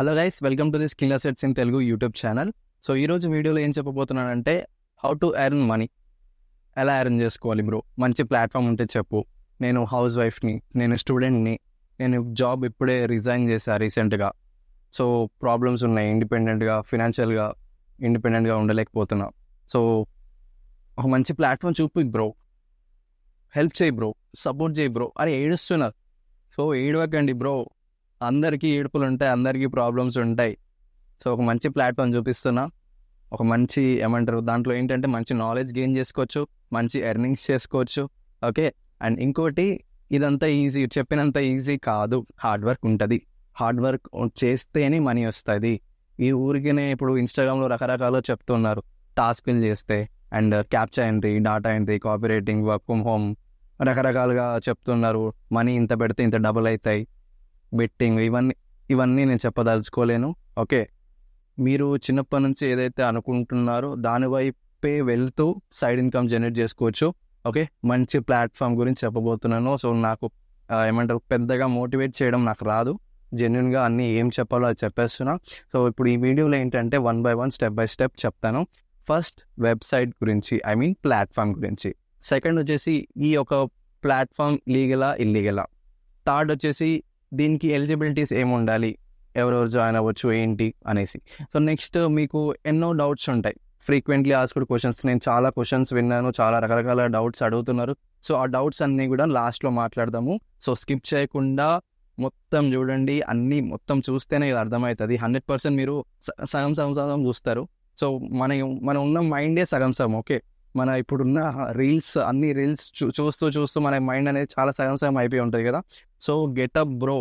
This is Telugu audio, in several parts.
Hello guys, welcome to the skill assets in Telugu YouTube channel. So ఈరోజు వీడియోలో ఏం చెప్పబోతున్నానంటే హౌ టు ఎర్న్ మనీ, ఎలా ఎర్న్ చేసుకోవాలి బ్రో. మంచి ప్లాట్ఫామ్ ఉంటే చెప్పు. నేను హౌస్ వైఫ్ని, నేను స్టూడెంట్ని, నేను జాబ్ ఇప్పుడే రిజైన్ చేశా రీసెంట్గా. సో ప్రాబ్లమ్స్ ఉన్నాయి, ఫినాన్షియల్గా ఇండిపెండెంట్గా ఉండలేకపోతున్నా. సో ఒక మంచి ప్లాట్ఫామ్ చూపి బ్రో, హెల్ప్ చేయి బ్రో, సపోర్ట్ చేయి బ్రో. అరే ఏడుస్తున్నారు, సో ఏడవకండి బ్రో. అందరికీ ఏడుపులు ఉంటాయి, అందరికీ ప్రాబ్లమ్స్ ఉంటాయి. సో ఒక మంచి ప్లాట్ఫామ్ చూపిస్తున్నా. ఒక మంచి దాంట్లో ఏంటంటే మంచి నాలెడ్జ్ గెయిన్ చేసుకోవచ్చు, మంచి ఎర్నింగ్స్ చేసుకోవచ్చు. ఓకే, అండ్ ఇంకోటి, ఇదంతా ఈజీ, చెప్పినంత ఈజీ కాదు. హార్డ్ వర్క్ ఉంటుంది. హార్డ్ వర్క్ చేస్తేనే మనీ వస్తుంది. ఈ ఊరికినే ఇప్పుడు ఇన్స్టాగ్రామ్లో రకరకాలుగా చెప్తున్నారు, టాస్క్లు చేస్తే and capture entry, data entry, copy writing, work from home, రకరకాలుగా చెప్తున్నారు. మనీ ఇంత పెడితే ఇంత డబుల్ అవుతాయి, బెట్టింగ్, ఇవన్నీ నేను చెప్పదలుచుకోలేను. ఓకే, మీరు చిన్నప్పటి నుంచి ఏదైతే అనుకుంటున్నారో దాని వైపే వెళ్తూ సైడ్ ఇన్కమ్ జనరేట్ చేసుకోవచ్చు. ఓకే, మంచి ప్లాట్ఫామ్ గురించి చెప్పబోతున్నాను. సో నాకు పెద్దగా మోటివేట్ చేయడం నాకు రాదు. జెన్యున్గా అన్నీ ఏం చెప్పాలో అది చెప్పేస్తున్నా. సో ఇప్పుడు ఈ వీడియోలో ఏంటంటే 1 by 1 స్టెప్ బై స్టెప్ చెప్తాను. ఫస్ట్, వెబ్సైట్ గురించి, ప్లాట్ఫామ్ గురించి. సెకండ్ వచ్చేసి ఈ ఒక ప్లాట్ఫామ్ లీగలా ఇల్లీగలా. థర్డ్ వచ్చేసి దీనికి ఎలిజిబిలిటీస్ ఏమి ఉండాలి, ఎవరెవరు జాయిన్ అవ్వచ్చు ఏంటి అనేసి. సో నెక్స్ట్, మీకు ఎన్నో డౌట్స్ ఉంటాయి, ఫ్రీక్వెంట్లీ ఆస్క్డ్ క్వశ్చన్స్. నేను చాలా క్వశ్చన్స్ విన్నాను, చాలా రకరకాల డౌట్స్ అడుగుతున్నారు. సో ఆ డౌట్స్ అన్నీ కూడా లాస్ట్లో మాట్లాడదాము. సో స్కిప్ చేయకుండా మొత్తం చూడండి, అన్నీ మొత్తం చూస్తేనే ఇది అర్థమవుతుంది. 100% మీరు సగం చూస్తారు. సో మన ఉన్న మైండే సగం. ఓకే, మన ఇప్పుడున్న అన్ని రీల్స్ చూస్తూ మన మైండ్ అనేది చాలా సగం అయిపోయి ఉంటుంది కదా. So getup bro,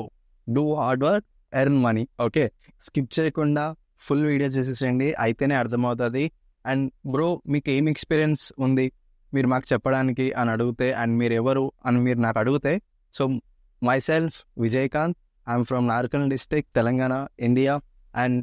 do hard work, earn money. Okay, skip చేయకుండా ఫుల్ వీడియో చేసేసేయండి, అయితేనే అర్థమవుతుంది. అండ్ బ్రో, మీకు ఏం ఎక్స్పీరియన్స్ ఉంది మీరు మాకు చెప్పడానికి అని అడిగితే, అండ్ మీరు ఎవరు అని మీరు నాకు అడిగితే, so myself Vijayakanth, I'm from నార్కల్ district, Telangana, India. And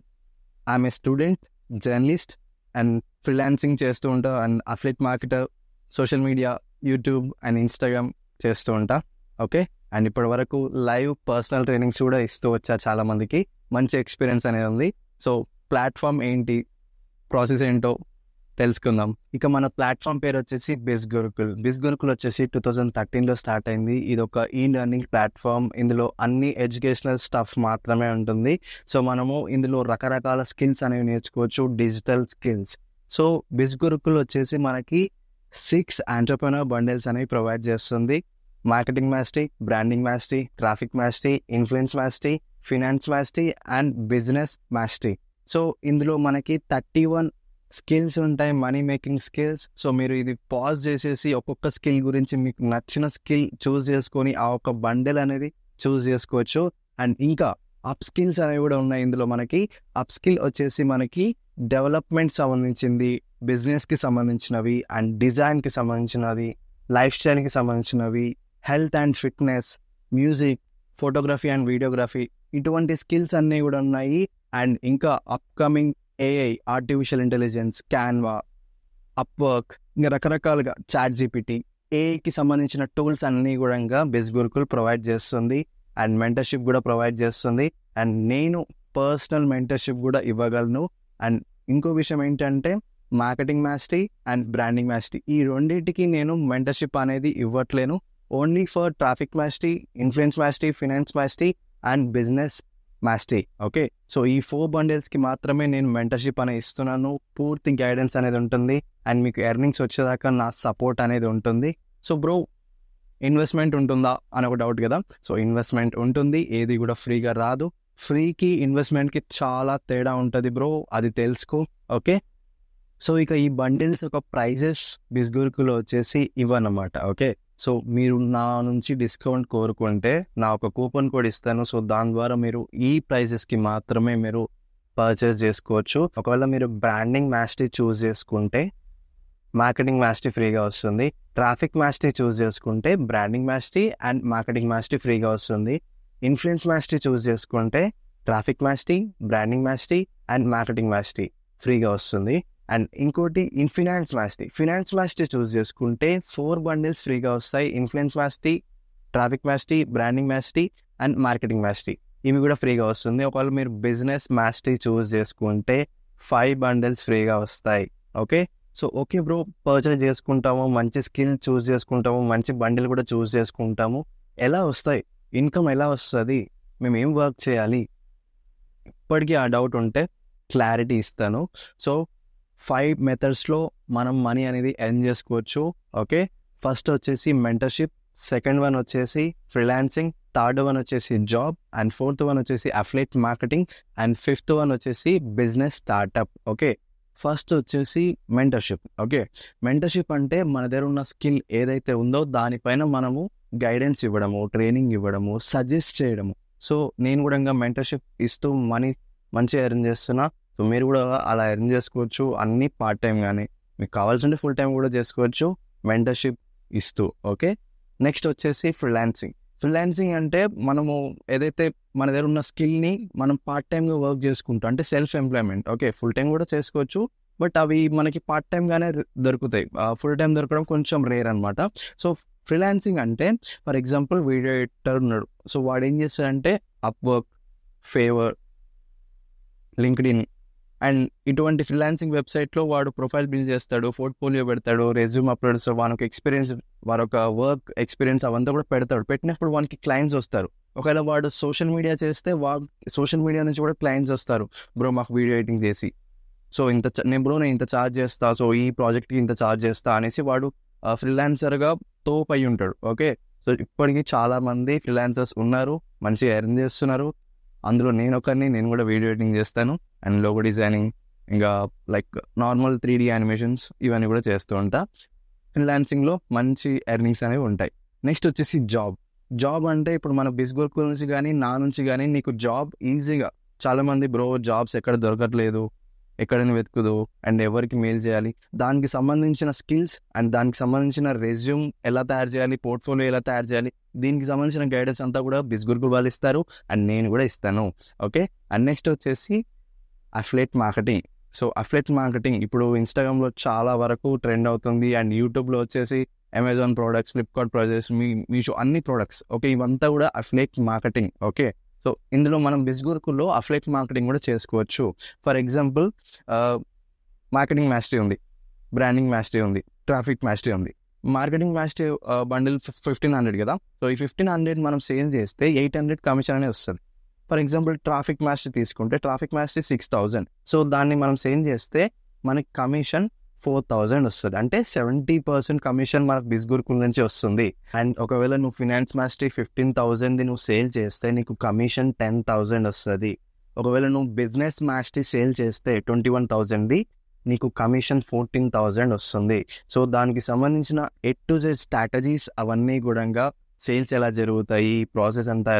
I'm a student, journalist and freelancing చేస్తూ ఉంటా. And affiliate marketer, social media, YouTube and Instagram చేస్తూ ఉంటా. ఓకే, అండ్ ఇప్పటి వరకు లైవ్ పర్సనల్ ట్రైనింగ్స్ కూడా ఇస్తూ వచ్చా చాలా మందికి. మంచి ఎక్స్పీరియన్స్ అనేది ఉంది. సో ప్లాట్ఫామ్ ఏంటి, ప్రాసెస్ ఏంటో తెలుసుకుందాం. ఇక మన ప్లాట్ఫామ్ పేరు వచ్చేసి బిజ్గురుకుల్. బిజ్గురుకుల్ వచ్చేసి 2013లో స్టార్ట్ అయింది. ఇది ఒక ఈ లెర్నింగ్ ప్లాట్ఫామ్. ఇందులో అన్ని ఎడ్యుకేషనల్ స్టఫ్ మాత్రమే ఉంటుంది. సో మనము ఇందులో రకరకాల స్కిల్స్ అనేవి నేర్చుకోవచ్చు, డిజిటల్ స్కిల్స్. సో బిజ్గురుకుల్ వచ్చేసి మనకి 6 ఎంటర్‌ప్రెన్యూర్ బండిల్స్ అనేవి ప్రొవైడ్ చేస్తుంది. Marketing mastery, branding mastery, traffic mastery, influence mastery, finance mastery and business mastery. So ఇందులో మనకి 31 స్కిల్స్ ఉంటాయి, మనీ మేకింగ్ స్కిల్స్. సో మీరు ఇది పాజ్ చేసేసి ఒక్కొక్క స్కిల్ గురించి మీకు నచ్చిన స్కిల్ చూస్ చేసుకొని ఆ ఒక బండిల్ అనేది చూస్ చేసుకోవచ్చు. అండ్ ఇంకా అప్ స్కిల్స్ అనేవి కూడా ఉన్నాయి ఇందులో. మనకి అప్ స్కిల్ వచ్చేసి మనకి డెవలప్మెంట్ సంబంధించింది, బిజినెస్కి సంబంధించినవి అండ్ డిజైన్కి సంబంధించినవి, లైఫ్ స్టైల్కి సంబంధించినవి, health and fitness, music, photography and videography, ఇటువంటి స్కిల్స్ అన్నీ కూడా ఉన్నాయి. అండ్ ఇంకా upcoming AI, artificial intelligence, Canva, Upwork, ఇంకా రకరకాలుగా చాట్ జీపీటీ, ఏఐకి సంబంధించిన టూల్స్ అన్నీ కూడా బిజ్గురుకుల్ ప్రొవైడ్ చేస్తుంది. అండ్ మెంటర్షిప్ కూడా ప్రొవైడ్ చేస్తుంది. అండ్ నేను పర్సనల్ మెంటర్షిప్ కూడా ఇవ్వగలను. అండ్ ఇంకో విషయం ఏంటంటే marketing mastery and branding mastery, ఈ రెండింటికి నేను మెంటర్షిప్ అనేది ఇవ్వట్లేను. Only for traffic mastery, influence mastery, finance mastery and business mastery. Okay, so ఈ 4 బండిల్స్కి మాత్రమే నేను మెంటర్షిప్ అనేది ఇస్తున్నాను. పూర్తి గైడెన్స్ అనేది ఉంటుంది అండ్ మీకు ఎర్నింగ్స్ వచ్చేదాకా నా సపోర్ట్ అనేది ఉంటుంది. సో బ్రో, ఇన్వెస్ట్మెంట్ ఉంటుందా అని ఒక డౌట్ కదా. సో ఇన్వెస్ట్మెంట్ ఉంటుంది, ఏది కూడా ఫ్రీగా రాదు. ఫ్రీకి ఇన్వెస్ట్మెంట్కి చాలా తేడా ఉంటుంది బ్రో, అది తెలుసుకో. ఓకే, సో ఇక ఈ బండిల్స్ ఒక ప్రైజెస్ బిజ్గురుకులో వచ్చేసి ఇవ్వనమాట. ఓకే, సో మీరు నా నుంచి డిస్కౌంట్ కోరుకుంటే నా ఒక కూపన్ కోడ్ ఇస్తాను. సో దాని ద్వారా మీరు ఈ ప్రైజెస్కి మాత్రమే మీరు పర్చేస్ చేసుకోవచ్చు. ఒకవేళ మీరు బ్రాండింగ్ మాస్టరీ చూస్ చేసుకుంటే మార్కెటింగ్ మాస్టరీ ఫ్రీగా వస్తుంది. ట్రాఫిక్ మాస్టరీ చూస్ చేసుకుంటే branding mastery and marketing mastery ఫ్రీగా వస్తుంది. ఇన్ఫ్లుయెన్స్ మాస్టరీ చూస్ చేసుకుంటే traffic mastery, branding mastery and marketing mastery ఫ్రీగా వస్తుంది. అండ్ ఇంకోటి ఫినాన్స్ మాస్టరీ చూస్ చేసుకుంటే 4 బండిల్స్ ఫ్రీగా వస్తాయి. Influence mastery, traffic mastery, branding mastery and marketing mastery. ఇవి కూడా ఫ్రీగా వస్తుంది. ఒకవేళ మీరు బిజినెస్ మాస్టరీ చూస్ చేసుకుంటే 5 బండిల్స్ ఫ్రీగా వస్తాయి. Okay, so okay bro, purchase చేసుకుంటాము, మంచి స్కిల్ చూస్ చేసుకుంటాము, మంచి బండిల్ కూడా చూస్ చేసుకుంటాము, ఎలా వస్తాయి, ఇన్కమ్ ఎలా వస్తుంది, మేము ఏం వర్క్ చేయాలి, ఇప్పటికీ ఆ డౌట్ ఉంటే క్లారిటీ ఇస్తాను. సో 5 మెథడ్స్లో మనం మనీ అనేది ఎర్న్ చేసుకోవచ్చు. ఓకే, ఫస్ట్ వచ్చేసి మెంటర్షిప్, సెకండ్ వన్ వచ్చేసి ఫ్రీలాన్సింగ్, థర్డ్ వన్ వచ్చేసి జాబ్, అండ్ ఫోర్త్ వన్ వచ్చేసి affiliate marketing, and fifth one వచ్చేసి బిజినెస్ స్టార్టప్. ఓకే, ఫస్ట్ వచ్చేసి మెంటర్షిప్. ఓకే, మెంటర్షిప్ అంటే మన దగ్గర ఉన్న స్కిల్ ఏదైతే ఉందో దానిపైన మనము గైడెన్స్ ఇవ్వడము, ట్రైనింగ్ ఇవ్వడము, సజెస్ట్ చేయడము. సో నేను కూడా మెంటర్షిప్ ఇస్తూ మనీ మంచిగా ఎర్న్ చేస్తున్నా. సో మీరు కూడా అలా ఎర్న్ చేసుకోవచ్చు, అన్ని పార్ట్ టైం కానీ మీకు కావాల్సింటే ఫుల్ టైం కూడా చేసుకోవచ్చు మెంటర్షిప్ ఇస్తూ. ఓకే, నెక్స్ట్ వచ్చేసి ఫ్రీలాన్సింగ్. ఫ్రీలాన్సింగ్ అంటే మనము ఏదైతే మన దగ్గర ఉన్న స్కిల్ని మనం పార్ట్ టైంగా వర్క్ చేసుకుంటాం, అంటే self employment. Okay, full time కూడా చేసుకోవచ్చు, బట్ అవి మనకి పార్ట్ టైంగానే దొరుకుతాయి. ఫుల్ టైం దొరకడం కొంచెం రేర్ అనమాట. సో ఫ్రీలాన్సింగ్ అంటే ఫర్ ఎగ్జాంపుల్ వీడియో ఎడిటర్ ఉన్నాడు, సో వాడు ఏం చేస్తాడంటే అప్వర్క్, ఫేవర్, లింక్డ్ఇన్ అండ్ ఇటువంటి ఫ్రీలాన్సింగ్ వెబ్సైట్లో వాడు ప్రొఫైల్ బిల్డ్ చేస్తాడు, పోర్ట్ఫోలియో పెడతాడు, రెజ్యూమ్ అప్లోడ్ చేస్తాడు, వానికి ఎక్స్పీరియన్స్, వారొక వర్క్ ఎక్స్పీరియన్స్ అవంతా కూడా పెడతాడు. పెట్టినప్పుడు వానికి క్లయింట్స్ వస్తారు. ఒకవేళ వాడు సోషల్ మీడియా చేస్తే సోషల్ మీడియా నుంచి కూడా క్లయింట్స్ వస్తారు, బ్రో మాకు వీడియో ఎడిటింగ్ చేసి, సో నేను ఇంత ఛార్జ్ చేస్తా, సో ఈ ప్రాజెక్ట్కి ఇంత ఛార్జ్ చేస్తా అనేసి వాడు ఫ్రీలాన్సర్గా తోపు అయి ఉంటాడు. ఓకే, సో ఇప్పటికీ చాలామంది ఫ్రీలాన్సర్స్ ఉన్నారు, మంచిగా ఎర్న్ చేస్తున్నారు. అందులో నేను కూడా వీడియో ఎడిటింగ్ చేస్తాను, అండ్ లోగో డిజైనింగ్, ఇంకా లైక్ నార్మల్ 3D యానిమేషన్స్ ఇవన్నీ కూడా చేస్తూ ఉంటా. ఫ్రీలాన్సింగ్లో మంచి ఎర్నింగ్స్ అనేవి ఉంటాయి. నెక్స్ట్ వచ్చేసి జాబ్ అంటే ఇప్పుడు మన బిస్గురుకుల నుంచి కానీ నా నుంచి కానీ నీకు జాబ్ ఈజీగా, చాలామంది బ్రో జాబ్స్ ఎక్కడ దొరకట్లేదు, ఎక్కడైనా వెతుకుదు, అండ్ ఎవరికి మెయిల్ చేయాలి, దానికి సంబంధించిన స్కిల్స్ అండ్ దానికి సంబంధించిన రెజ్యూమ్ ఎలా తయారు చేయాలి, పోర్ట్ఫోలియో ఎలా తయారు చేయాలి, దీనికి సంబంధించిన గైడెన్స్ అంతా కూడా బిస్గురుకులు వాళ్ళు ఇస్తారు, అండ్ నేను కూడా ఇస్తాను. ఓకే, అండ్ నెక్స్ట్ వచ్చేసి affiliate marketing. So affiliate marketing ఇప్పుడు ఇన్స్టాగ్రామ్లో చాలా వరకు ట్రెండ్ అవుతుంది, అండ్ యూట్యూబ్లో వచ్చేసి Amazon products, Flipkart products, Meesho అన్ని ప్రోడక్ట్స్. ఓకే, ఇవంతా కూడా అఫిలియేట్ మార్కెటింగ్. ఓకే, సో ఇందులో మనం బిస్గురుకుల్లో అఫిలియేట్ మార్కెటింగ్ కూడా చేసుకోవచ్చు. ఫర్ ఎగ్జాంపుల్ మార్కెటింగ్ మాస్టరీ ఉంది, బ్రాండింగ్ మాస్టరీ ఉంది, ట్రాఫిక్ మాస్టరీ ఉంది. మార్కెటింగ్ మాస్టరీ బండిల్ 1500 కదా, సో ఈ 1500 మనం సేల్ చేస్తే 800 కమిషన్ అనేది వస్తుంది. ఫర్ ఎగ్జాంపుల్ ట్రాఫిక్ మాస్టరీ తీసుకుంటే ట్రాఫిక్ మాస్టరీ 6000, సో దాన్ని మనం సేల్ చేస్తే మనకి కమిషన్ 4000 వస్తుంది. అంటే 70% కమిషన్ మనకు బిస్గురుకుల నుంచి వస్తుంది. అండ్ ఒకవేళ నువ్వు ఫినాన్స్ మాస్టరీ 15,000 నువ్వు సేల్ చేస్తే నీకు కమిషన్ 10,000 వస్తుంది. ఒకవేళ నువ్వు బిజినెస్ మాస్టరీ సేల్ చేస్తే 21,000 నీకు కమిషన్ 14,000 వస్తుంది. సో దానికి సంబంధించిన A to Z స్ట్రాటజీస్ అవన్నీ కూడా, సేల్స్ ఎలా జరుగుతాయి, ప్రాసెస్ అంతా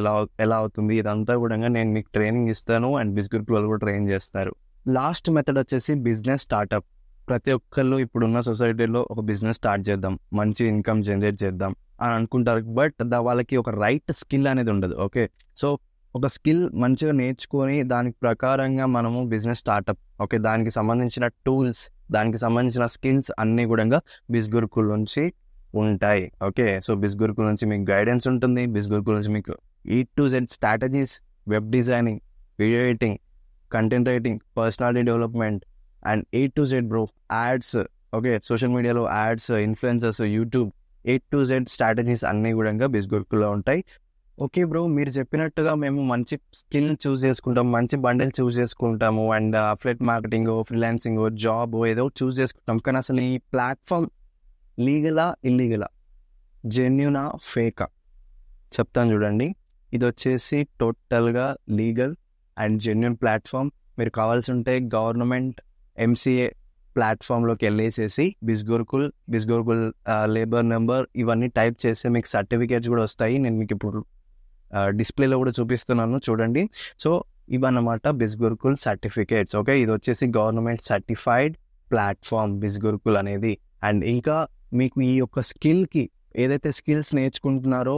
ఎలా అవుతుంది, ఇదంతా కూడా నేను మీకు ట్రైనింగ్ ఇస్తాను, అండ్ బిస్గురుకుల వాళ్ళు కూడా ట్రైన్ చేస్తారు. లాస్ట్ మెథడ్ వచ్చేసి బిజినెస్ స్టార్టప్. ప్రతి ఒక్కళ్ళు ఇప్పుడున్న సొసైటీలో ఒక బిజినెస్ స్టార్ట్ చేద్దాం, మంచి ఇన్కమ్ జనరేట్ చేద్దాం అని అనుకుంటారు, బట్ వాళ్ళకి ఒక రైట్ స్కిల్ అనేది ఉండదు. ఓకే, సో ఒక స్కిల్ మంచిగా నేర్చుకొని దానికి ప్రకారంగా మనము బిజినెస్ స్టార్టప్, ఓకే, దానికి సంబంధించిన టూల్స్, దానికి సంబంధించిన స్కిల్స్ అన్నీ కూడా బిస్గురుకుల నుంచి ఉంటాయి. ఓకే, సో బిస్గురుకుల నుంచి మీకు గైడెన్స్ ఉంటుంది, బిస్గురుకుల నుంచి మీకు A to Z strategies, web designing, video editing, content writing, personality development, and A to Z bro ads. Okay, social మీడియాలో ads, influencers, YouTube, A to Z strategies అన్నీ కూడా బిస్గురుకుల్లో ఉంటాయి. ఓకే బ్రో, మీరు చెప్పినట్టుగా మేము మంచి స్కిల్ చూస్ చేసుకుంటాము, మంచి బండిల్ చూస్ చేసుకుంటాము, and affiliate marketing, freelancing, job ఏదో చూస్ చేసుకుంటాం, కానీ అసలు ఈ ప్లాట్ఫామ్ లీగలా ఇల్లీగలా, జెన్యూనా ఫేకా చెప్తాను చూడండి. ఇది వచ్చేసి టోటల్గా లీగల్ అండ్ జెన్యూన్ ప్లాట్ఫామ్. మీరు కావాల్సి ఉంటే గవర్నమెంట్ MCA ప్లాట్ఫామ్లోకి వెళ్ళేసేసి బిస్గురుకుల్ లేబర్ నెంబర్ ఇవన్నీ టైప్ చేస్తే మీకు సర్టిఫికేట్స్ కూడా వస్తాయి. నేను మీకు ఇప్పుడు డిస్ప్లేలో కూడా చూపిస్తున్నాను చూడండి. సో ఇవన్నమాట బిస్గురుకుల్ సర్టిఫికేట్స్. ఓకే, ఇది వచ్చేసి గవర్నమెంట్ సర్టిఫైడ్ ప్లాట్ఫామ్ బిస్గురుకుల్ అనేది. అండ్ ఇంకా మీకు ఈ యొక్క స్కిల్కి ఏదైతే స్కిల్స్ నేర్చుకుంటున్నారో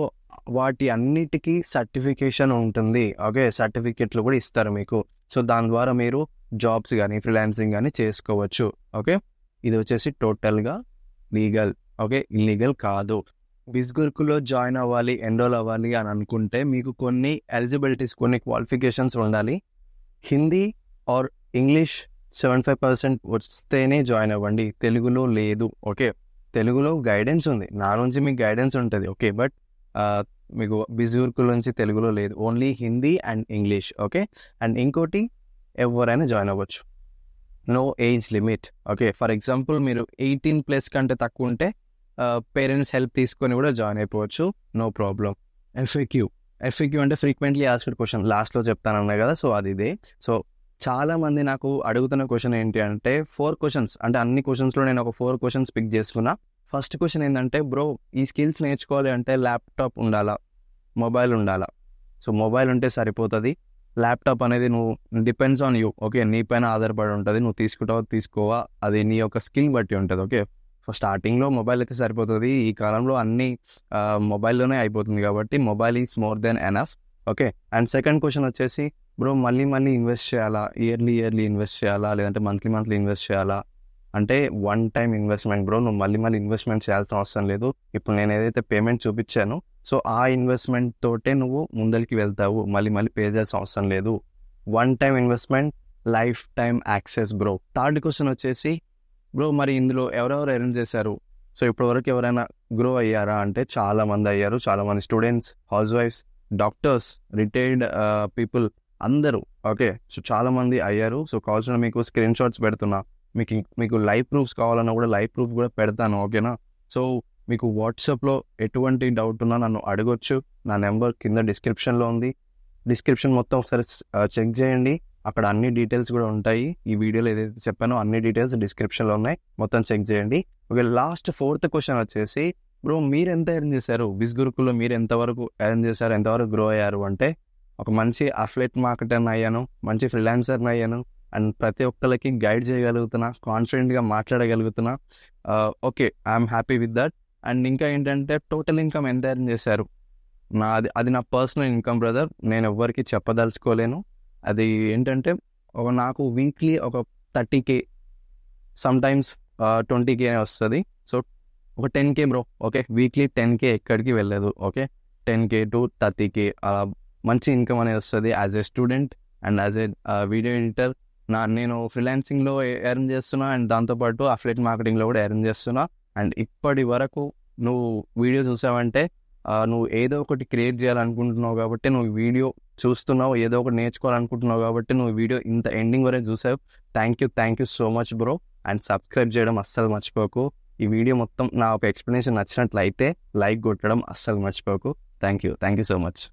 వాటి అన్నిటికీ సర్టిఫికేషన్ ఉంటుంది. ఓకే, సర్టిఫికేట్లు కూడా ఇస్తారు మీకు. సో దాని ద్వారా మీరు జాబ్స్ కానీ ఫ్రీలాన్సింగ్ కానీ చేసుకోవచ్చు. ఓకే, ఇది వచ్చేసి టోటల్గా లీగల్. ఓకే, ఇల్లీగల్ కాదు. బిజ్ గురుకుల్లో జాయిన్ అవ్వాలి, ఎన్రోల్ అవ్వాలి అని అనుకుంటే మీకు కొన్ని ఎలిజిబిలిటీస్, కొన్ని క్వాలిఫికేషన్స్ ఉండాలి. హిందీ ఆర్ ఇంగ్లీష్ 75% వస్తేనే జాయిన్ అవ్వండి. తెలుగులో లేదు. ఓకే, తెలుగులో గైడెన్స్ ఉంది, నా నుంచి మీకు గైడెన్స్ ఉంటుంది. ఓకే, బట్ మీకు బిజ్ గురుకుల నుంచి తెలుగులో లేదు, only Hindi and English. Okay, and ఇంకోటి ఎవరైనా జాయిన్ అవ్వచ్చు, no age limit. Okay, for example మీరు 18+ కంటే తక్కువ ఉంటే పేరెంట్స్ హెల్ప్ తీసుకొని కూడా జాయిన్ అయిపోవచ్చు, నో ప్రాబ్లం. ఎఫ్ఏక్యూ అంటే ఫ్రీక్వెంట్లీ ఆస్క్డ్ క్వశ్చన్, లాస్ట్లో చెప్తానన్నా కదా, సో అది ఇదే. సో చాలామంది నాకు అడుగుతున్న క్వశ్చన్ ఏంటి అంటే 4 క్వశ్చన్స్, అంటే అన్ని క్వశ్చన్స్లో నేను ఒక 4 క్వశ్చన్స్ పిక్ చేసుకున్నా. ఫస్ట్ క్వశ్చన్ ఏంటంటే, బ్రో ఈ స్కిల్స్ నేర్చుకోవాలి అంటే ల్యాప్టాప్ ఉండాలా, మొబైల్ ఉండాలా? సో మొబైల్ ఉంటే సరిపోతుంది, ల్యాప్టాప్ అనేది నువ్వు డిపెండ్స్ ఆన్ యూ. ఓకే, నీ పైన ఆధారపడి ఉంటుంది, నువ్వు తీసుకుంటావా తీసుకోవా, అది నీ యొక్క స్కిల్ బట్టి ఉంటుంది. ఓకే, సో స్టార్టింగ్లో మొబైల్ అయితే సరిపోతుంది, ఈ కాలంలో అన్నీ మొబైల్లోనే అయిపోతుంది కాబట్టి mobile is more than enough. Okay, and second question వచ్చేసి, బ్రో మళ్ళీ ఇన్వెస్ట్ చేయాలా, ఇయర్లీ ఇన్వెస్ట్ చేయాలా, లేదంటే మంత్లీ ఇన్వెస్ట్ చేయాలా అంటే వన్ టైం ఇన్వెస్ట్మెంట్ బ్రో, నువ్వు మళ్ళీ ఇన్వెస్ట్మెంట్ చేయాల్సిన అవసరం లేదు. ఇప్పుడు నేను ఏదైతే పేమెంట్ చూపించానో సో ఆ ఇన్వెస్ట్మెంట్ తోటే నువ్వు ముందరికి వెళ్తావు, మళ్ళీ పే చేయాల్సిన అవసరం లేదు. One time investment, life time access bro. Third question వచ్చేసి, బ్రో మరి ఇందులో ఎవరెవరు ఎర్న్ చేశారు, సో ఇప్పటివరకు ఎవరైనా గ్రో అయ్యారా అంటే చాలామంది అయ్యారు. చాలామంది స్టూడెంట్స్, హౌస్ వైఫ్స్, డాక్టర్స్, రిటైర్డ్ పీపుల్ అందరూ. ఓకే, సో చాలామంది అయ్యారు. సో కావాల్సిన మీకు స్క్రీన్ షాట్స్ పెడుతున్నా, మీకు లైవ్ ప్రూఫ్స్ కావాలన్నా కూడా లైవ్ ప్రూఫ్ కూడా పెడతాను. ఓకేనా, సో మీకు వాట్సాప్లో ఎటువంటి డౌట్ ఉన్నా నన్ను అడగొచ్చు. నా నెంబర్ కింద డిస్క్రిప్షన్లో ఉంది, డిస్క్రిప్షన్ మొత్తం ఒకసారి చెక్ చేయండి, అక్కడ అన్ని డీటెయిల్స్ కూడా ఉంటాయి. ఈ వీడియోలో ఏదైతే చెప్పానో అన్ని డీటెయిల్స్ డిస్క్రిప్షన్లో ఉన్నాయి, మొత్తం చెక్ చేయండి. ఓకే, లాస్ట్ 4th క్వశ్చన్ వచ్చేసి, బ్రో మీరు ఎంత ఎర్న్ చేశారు, బిజ్ గురుకుల్లో మీరు ఎంతవరకు ఎర్న్ చేశారు, ఎంతవరకు గ్రో అయ్యారు అంటే, ఒక మంచి అఫ్లెట్ మార్కెటర్ని అయ్యాను, మంచి ఫ్రీలాన్సర్ని అయ్యాను, అండ్ ప్రతి ఒక్కరికి గైడ్ చేయగలుగుతున్నా, కాన్ఫిడెంట్గా మాట్లాడగలుగుతున్నా. Okay, I'm happy with that. And ఇంకా ఏంటంటే టోటల్ ఇన్కమ్ ఎంత ఎర్న్ చేశారు, అది నా పర్సనల్ ఇన్కమ్ బ్రదర్, నేను ఎవ్వరికి చెప్పదలుచుకోలేను. అది ఏంటంటే నాకు వీక్లీ ఒక 30K, సమ్టైమ్స్ 20K వస్తుంది. సో ఒక 10K bro. Okay, weekly 10K ఎక్కడికి వెళ్ళదు. ఓకే, 10K to 30K అలా మంచి ఇన్కమ్ అనేది వస్తుంది as a student and as a video editor. నేను ఫ్రీలాన్సింగ్లో ఎర్న్ చేస్తున్నా, అండ్ దాంతోపాటు అఫిలియేట్ మార్కెటింగ్లో కూడా ఎర్న్ చేస్తున్నా. అండ్ ఇప్పటి వరకు నువ్వు వీడియో చూసావంటే నువ్వు ఏదో ఒకటి క్రియేట్ చేయాలనుకుంటున్నావు కాబట్టి నువ్వు వీడియో చూస్తున్నావు, ఏదో ఒకటి నేర్చుకోవాలనుకుంటున్నావు కాబట్టి నువ్వు వీడియో ఇంత ఎండింగ్ వరకు చూసావు. Thank you so much bro. And subscribe చేయడం అస్సలు మర్చిపోకు. ఈ వీడియో మొత్తం నా ఒక ఎక్స్ప్లెనేషన్ నచ్చినట్లయితే లైక్ కొట్టడం అస్సలు మర్చిపోకు. Thank you so much.